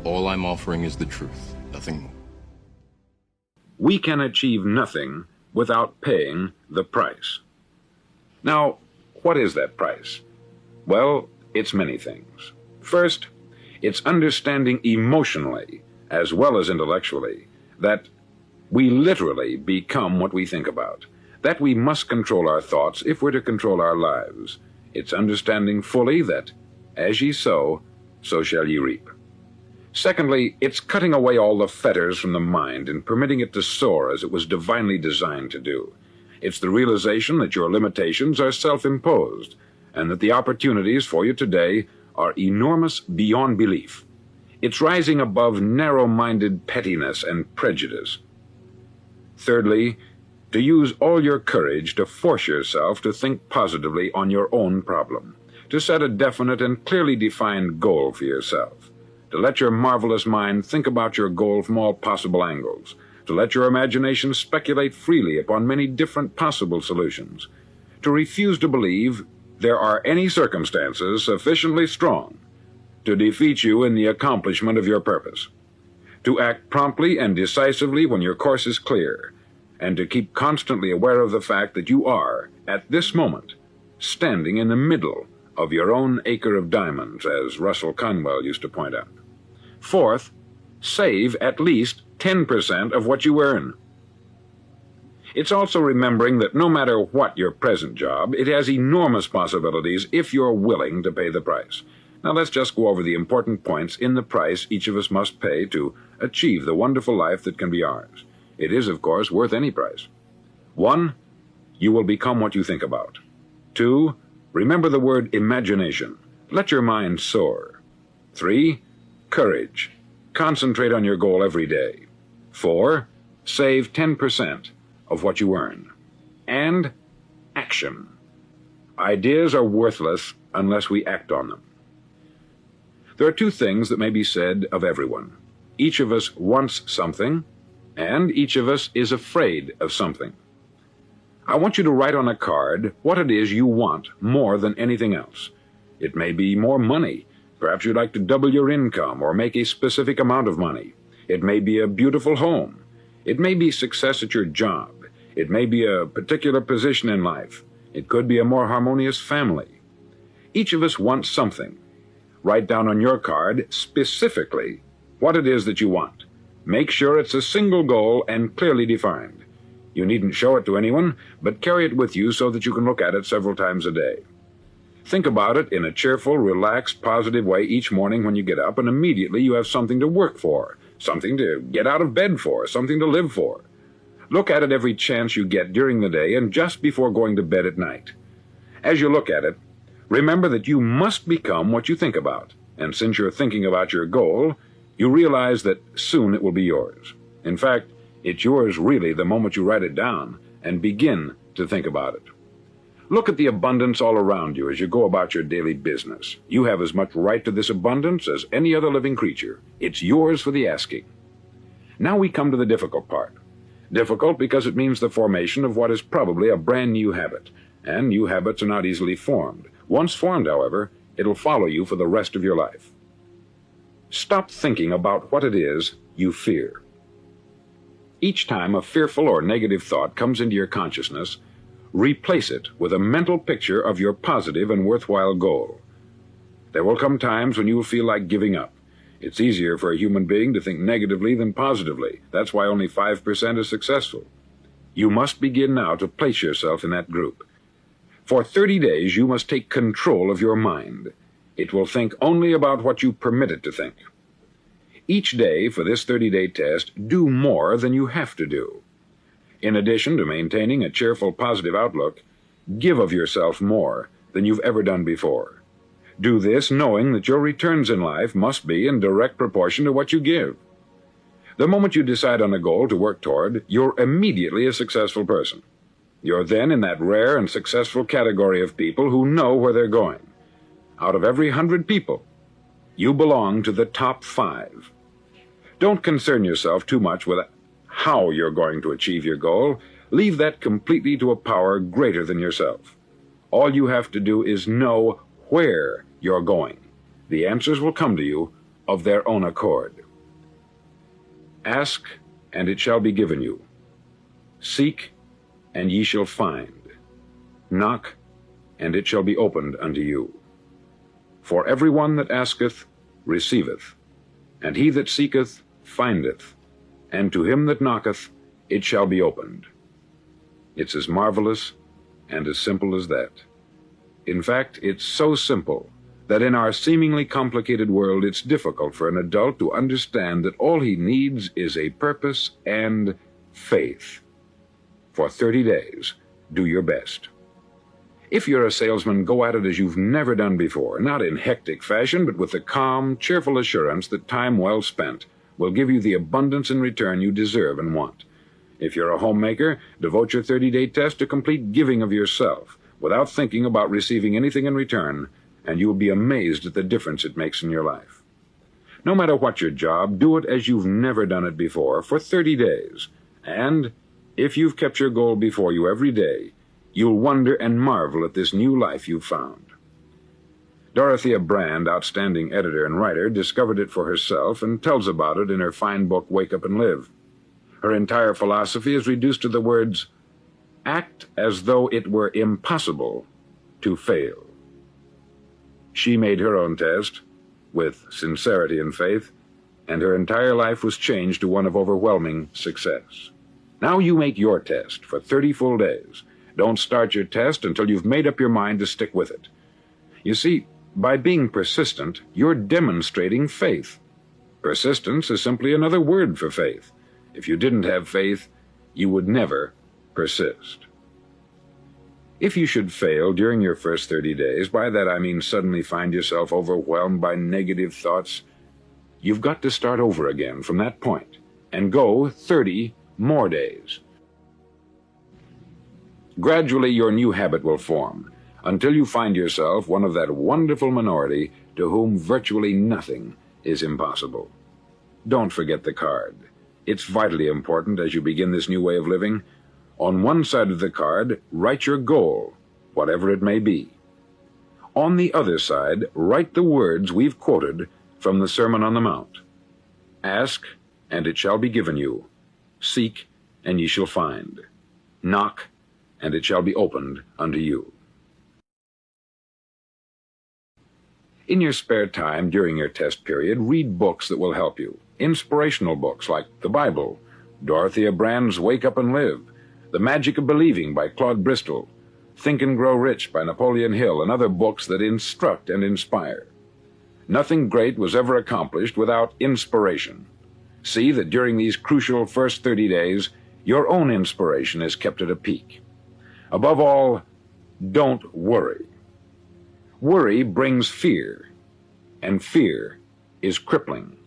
All I'm offering is the truth, nothing more. We can achieve nothing without paying the price. Now, what is that price? Well, it's many things. First, it's understanding emotionally, as well as intellectually, that we literally become what we think about, that we must control our thoughts if we're to control our lives. It's understanding fully that, as ye sow, so shall ye reap. Secondly, it's cutting away all the fetters from the mind and permitting it to soar as it was divinely designed to do. It's the realization that your limitations are self-imposed, and that the opportunities for you today are enormous beyond belief. It's rising above narrow-minded pettiness and prejudice. Thirdly, to use all your courage to force yourself to think positively on your own problem, to set a definite and clearly defined goal for yourself, to let your marvelous mind think about your goal from all possible angles, to let your imagination speculate freely upon many different possible solutions, to refuse to believe there are any circumstances sufficiently strong to defeat you in the accomplishment of your purpose, to act promptly and decisively when your course is clear, and to keep constantly aware of the fact that you are, at this moment, standing in the middle of your own acre of diamonds, as Russell Conwell used to point out. Fourth, save at least 10% of what you earn. It's also remembering that no matter what your present job, it has enormous possibilities if you're willing to pay the price. Now let's just go over the important points in the price each of us must pay to achieve the wonderful life that can be ours. It is, of course, worth any price. 1, you will become what you think about. 2, remember the word imagination. Let your mind soar. 3, courage. Concentrate on your goal every day. 4, save 10% of what you earn. And action. Ideas are worthless unless we act on them. There are 2 things that may be said of everyone. Each of us wants something, and each of us is afraid of something. I want you to write on a card what it is you want more than anything else. It may be more money. Perhaps you'd like to double your income or make a specific amount of money. It may be a beautiful home. It may be success at your job. It may be a particular position in life. It could be a more harmonious family. Each of us wants something. Write down on your card specifically what it is that you want. Make sure it's a single goal and clearly defined. You needn't show it to anyone, but carry it with you so that you can look at it several times a day. Think about it in a cheerful, relaxed, positive way each morning when you get up, and immediately you have something to work for, something to get out of bed for, something to live for. Look at it every chance you get during the day and just before going to bed at night. As you look at it, remember that you must become what you think about, and since you're thinking about your goal, you realize that soon it will be yours. In fact, it's yours really the moment you write it down and begin to think about it. Look at the abundance all around you as you go about your daily business. You have as much right to this abundance as any other living creature. It's yours for the asking. Now we come to the difficult part. Difficult because it means the formation of what is probably a brand new habit, and new habits are not easily formed. Once formed, however, it'll follow you for the rest of your life. Stop thinking about what it is you fear. Each time a fearful or negative thought comes into your consciousness, replace it with a mental picture of your positive and worthwhile goal. There will come times when you will feel like giving up. It's easier for a human being to think negatively than positively. That's why only 5% is successful. You must begin now to place yourself in that group. For 30 days, you must take control of your mind. It will think only about what you permit it to think. Each day for this 30-day test, do more than you have to do. In addition to maintaining a cheerful, positive outlook, give of yourself more than you've ever done before. Do this knowing that your returns in life must be in direct proportion to what you give. The moment you decide on a goal to work toward, you're immediately a successful person. You're then in that rare and successful category of people who know where they're going. Out of every 100 people, you belong to the top 5. Don't concern yourself too much with how you're going to achieve your goal. Leave that completely to a power greater than yourself. All you have to do is know where you're going. The answers will come to you of their own accord. Ask, and it shall be given you. Seek, and ye shall find. Knock, and it shall be opened unto you. For every one that asketh receiveth, and he that seeketh findeth, and to him that knocketh it shall be opened. It's as marvelous and as simple as that. In fact, it's so simple that in our seemingly complicated world it's difficult for an adult to understand that all he needs is a purpose and faith. For 30 days, do your best. If you're a salesman, go at it as you've never done before, not in hectic fashion, but with the calm, cheerful assurance that time well spent will give you the abundance in return you deserve and want. If you're a homemaker, devote your 30-day test to complete giving of yourself, without thinking about receiving anything in return, and you will be amazed at the difference it makes in your life. No matter what your job, do it as you've never done it before for 30 days. And if you've kept your goal before you every day, you'll wonder and marvel at this new life you've found. Dorothea Brand, outstanding editor and writer, discovered it for herself and tells about it in her fine book, Wake Up and Live. Her entire philosophy is reduced to the words, act as though it were impossible to fail. She made her own test, with sincerity and faith, and her entire life was changed to one of overwhelming success. Now you make your test for 30 full days. Don't start your test until you've made up your mind to stick with it. You see, by being persistent, you're demonstrating faith. Persistence is simply another word for faith. If you didn't have faith, you would never persist. If you should fail during your first 30 days, by that I mean suddenly find yourself overwhelmed by negative thoughts, you've got to start over again from that point and go 30 more days. Gradually your new habit will form until you find yourself one of that wonderful minority to whom virtually nothing is impossible. Don't forget the card. It's vitally important as you begin this new way of living. On one side of the card, write your goal, whatever it may be. On the other side, write the words we've quoted from the Sermon on the Mount. Ask, and it shall be given you. Seek, and ye shall find. Knock, and it shall be opened unto you. In your spare time during your test period, read books that will help you. Inspirational books like the Bible, Dorothea Brand's Wake Up and Live, The Magic of Believing by Claude Bristol, Think and Grow Rich by Napoleon Hill, and other books that instruct and inspire. Nothing great was ever accomplished without inspiration. See that during these crucial first 30 days, your own inspiration is kept at a peak. Above all, don't worry. Worry brings fear, and fear is crippling.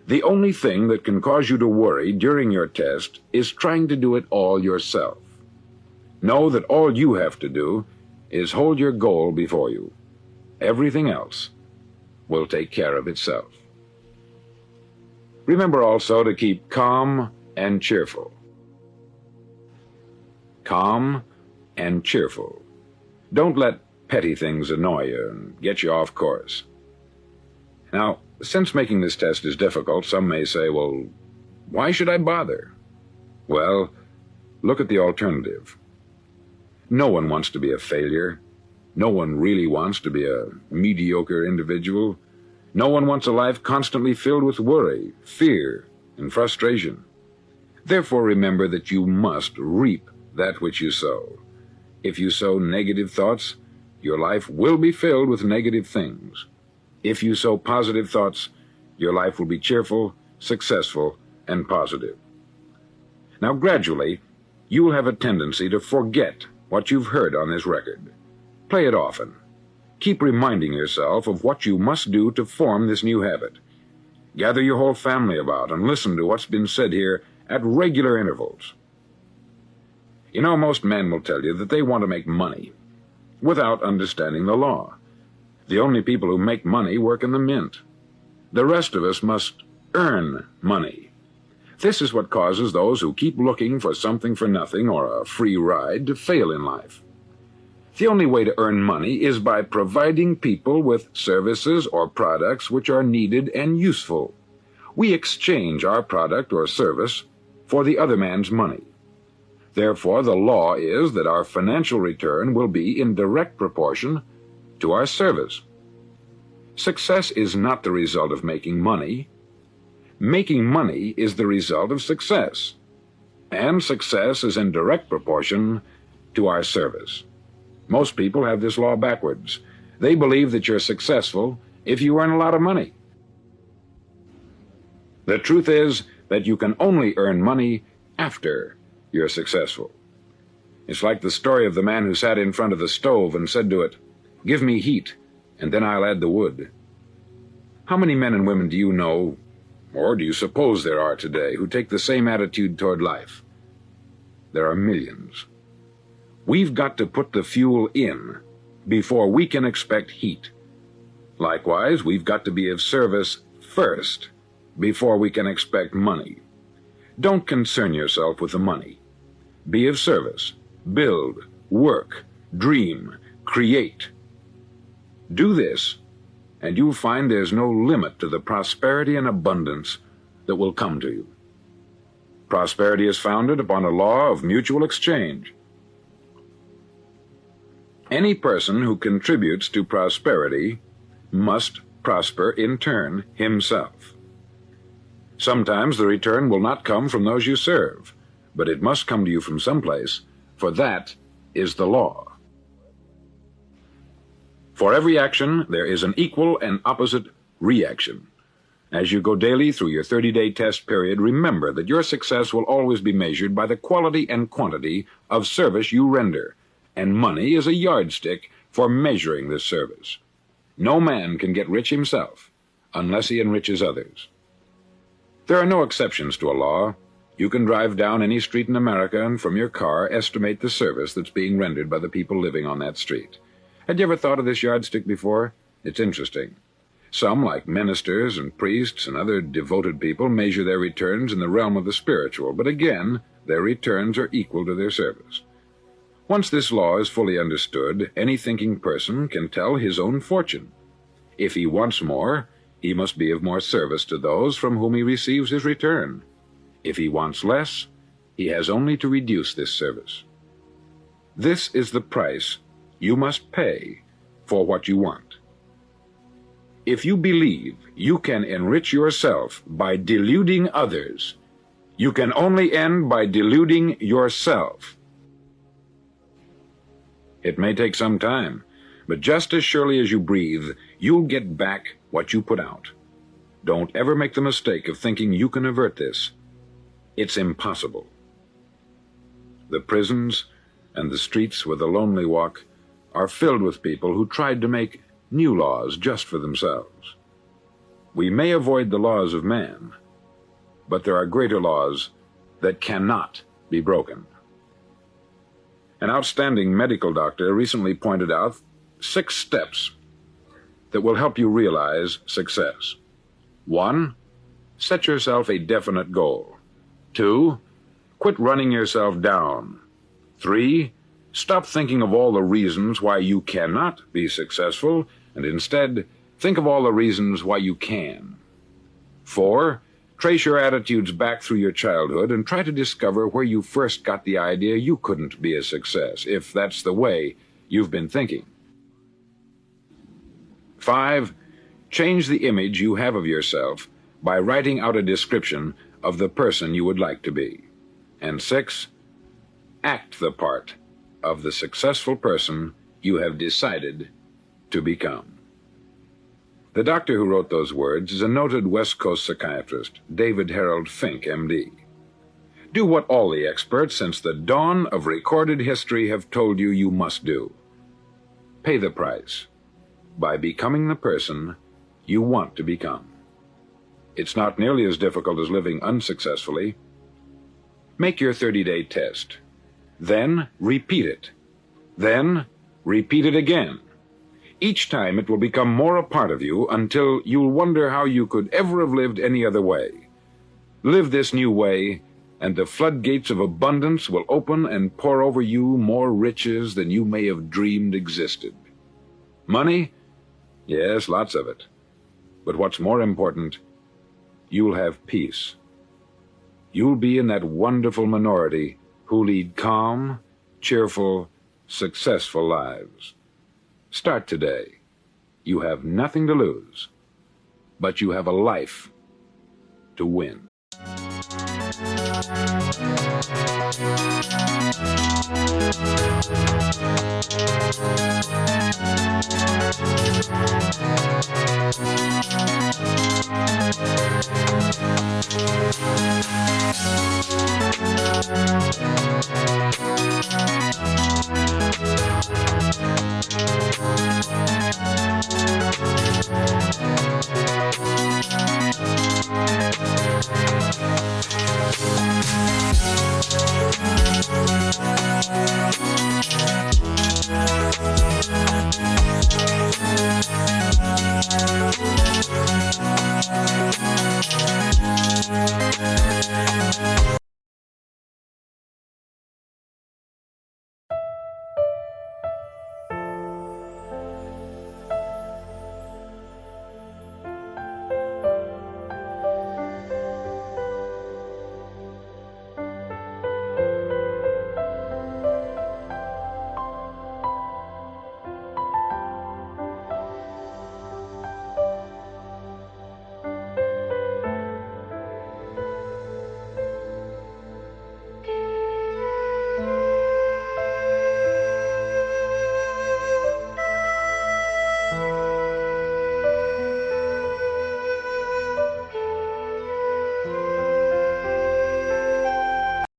The only thing that can cause you to worry during your test is trying to do it all yourself. Know that all you have to do is hold your goal before you. Everything else will take care of itself. Remember also to keep calm and cheerful. Calm and cheerful. Don't let petty things annoy you and get you off course. Now, since making this test is difficult, some may say, well, why should I bother? Well, look at the alternative. No one wants to be a failure. No one really wants to be a mediocre individual. No one wants a life constantly filled with worry, fear, and frustration. Therefore, remember that you must reap that which you sow. If you sow negative thoughts, your life will be filled with negative things. If you sow positive thoughts, your life will be cheerful, successful, and positive. Now, gradually, you will have a tendency to forget what you've heard on this record. Play it often. Keep reminding yourself of what you must do to form this new habit. Gather your whole family about and listen to what's been said here at regular intervals. You know, most men will tell you that they want to make money without understanding the law. The only people who make money work in the mint. The rest of us must earn money. This is what causes those who keep looking for something for nothing or a free ride to fail in life. The only way to earn money is by providing people with services or products which are needed and useful. We exchange our product or service for the other man's money. Therefore, the law is that our financial return will be in direct proportion to our service. Success is not the result of making money. Making money is the result of success, and success is in direct proportion to our service. Most people have this law backwards. They believe that you're successful if you earn a lot of money. The truth is that you can only earn money after you're successful. It's like the story of the man who sat in front of the stove and said to it, "Give me heat, and then I'll add the wood." How many men and women do you know, or do you suppose there are today, who take the same attitude toward life? There are millions. We've got to put the fuel in before we can expect heat. Likewise, we've got to be of service first before we can expect money. Don't concern yourself with the money. Be of service. Build, work, dream, create. Do this, and you'll find there's no limit to the prosperity and abundance that will come to you. Prosperity is founded upon a law of mutual exchange. Any person who contributes to prosperity must prosper in turn himself. Sometimes the return will not come from those you serve, but it must come to you from someplace, for that is the law. For every action, there is an equal and opposite reaction. As you go daily through your 30-day test period, remember that your success will always be measured by the quality and quantity of service you render, and money is a yardstick for measuring this service. No man can get rich himself unless he enriches others. There are no exceptions to a law. You can drive down any street in America and from your car estimate the service that's being rendered by the people living on that street. Had you ever thought of this yardstick before? It's interesting. Some, like ministers and priests and other devoted people, measure their returns in the realm of the spiritual, but again, their returns are equal to their service. Once this law is fully understood, any thinking person can tell his own fortune. If he wants more, he must be of more service to those from whom he receives his return. If he wants less, he has only to reduce this service. This is the price you must pay for what you want. If you believe you can enrich yourself by deluding others, you can only end by deluding yourself. It may take some time, but just as surely as you breathe, you'll get back what you put out. Don't ever make the mistake of thinking you can avert this. It's impossible. The prisons and the streets where the lonely walk are filled with people who tried to make new laws just for themselves. We may avoid the laws of man, but there are greater laws that cannot be broken. An outstanding medical doctor recently pointed out 6 steps that will help you realize success. 1. Set yourself a definite goal. 2. Quit running yourself down. 3. Stop thinking of all the reasons why you cannot be successful, and instead think of all the reasons why you can. 4. Trace your attitudes back through your childhood and try to discover where you first got the idea you couldn't be a success, if that's the way you've been thinking. 5. Change the image you have of yourself by writing out a description of the person you would like to be. And 6. Act the part of the successful person you have decided to become. The doctor who wrote those words is a noted West Coast psychiatrist, David Harold Fink, M.D. Do what all the experts since the dawn of recorded history have told you you must do. Pay the price by becoming the person you want to become. It's not nearly as difficult as living unsuccessfully. Make your 30-day test. Then repeat it. Then repeat it again. Each time it will become more a part of you until you'll wonder how you could ever have lived any other way. Live this new way and the floodgates of abundance will open and pour over you more riches than you may have dreamed existed. Money? Yes, lots of it. But what's more important, you'll have peace. You'll be in that wonderful minority who lead calm, cheerful, successful lives. Start today. You have nothing to lose, but you have a life to win.